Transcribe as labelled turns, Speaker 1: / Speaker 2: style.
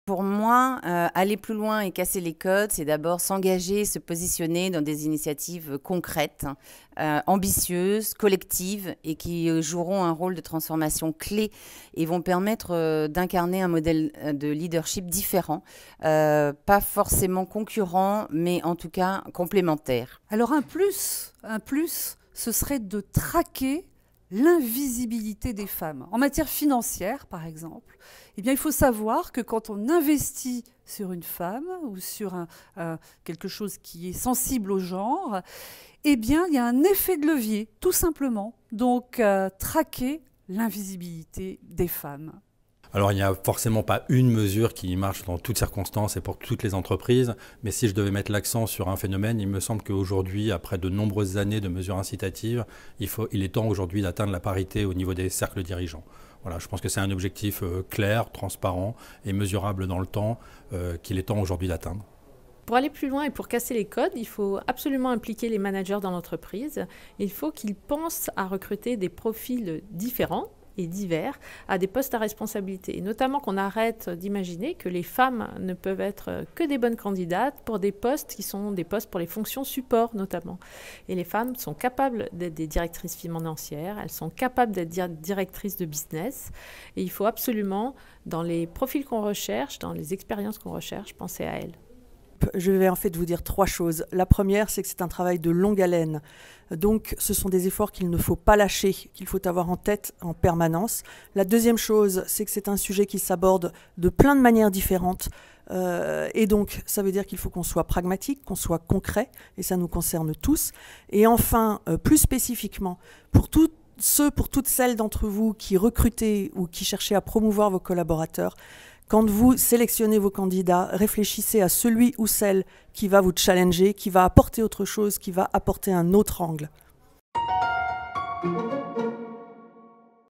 Speaker 1: Pour moi, aller plus loin et casser les codes, c'est d'abord s'engager, se positionner dans des initiatives concrètes, ambitieuses, collectives et qui joueront un rôle de transformation clé et vont permettre d'incarner un modèle de leadership différent, pas forcément concurrent, mais en tout cas complémentaire.
Speaker 2: Alors un plus, ce serait de traquer l'invisibilité des femmes. En matière financière, par exemple, eh bien, il faut savoir que quand on investit sur une femme ou sur quelque chose qui est sensible au genre, eh bien, il y a un effet de levier, tout simplement. Donc, traquer l'invisibilité des femmes.
Speaker 3: Alors il n'y a forcément pas une mesure qui marche dans toutes circonstances et pour toutes les entreprises, mais si je devais mettre l'accent sur un phénomène, il me semble qu'aujourd'hui, après de nombreuses années de mesures incitatives, il est temps aujourd'hui d'atteindre la parité au niveau des cercles dirigeants. Voilà, je pense que c'est un objectif clair, transparent et mesurable dans le temps qu'il est temps aujourd'hui d'atteindre.
Speaker 4: Pour aller plus loin et pour casser les codes, il faut absolument impliquer les managers dans l'entreprise. Il faut qu'ils pensent à recruter des profils différents et divers à des postes à responsabilité. Et notamment qu'on arrête d'imaginer que les femmes ne peuvent être que des bonnes candidates pour des postes qui sont des postes pour les fonctions support notamment. Et les femmes sont capables d'être des directrices financières, elles sont capables d'être directrices de business. Et il faut absolument, dans les profils qu'on recherche, dans les expériences qu'on recherche, penser à elles.
Speaker 5: Je vais en fait vous dire 3 choses. La première, c'est que c'est un travail de longue haleine. Donc, ce sont des efforts qu'il ne faut pas lâcher, qu'il faut avoir en tête en permanence. La deuxième chose, c'est que c'est un sujet qui s'aborde de plein de manières différentes. Et donc, ça veut dire qu'il faut qu'on soit pragmatique, qu'on soit concret, et ça nous concerne tous. Et enfin, plus spécifiquement, pour toutes celles d'entre vous qui recrutez ou qui cherchez à promouvoir vos collaborateurs, quand vous sélectionnez vos candidats, réfléchissez à celui ou celle qui va vous challenger, qui va apporter autre chose, qui va apporter un autre angle.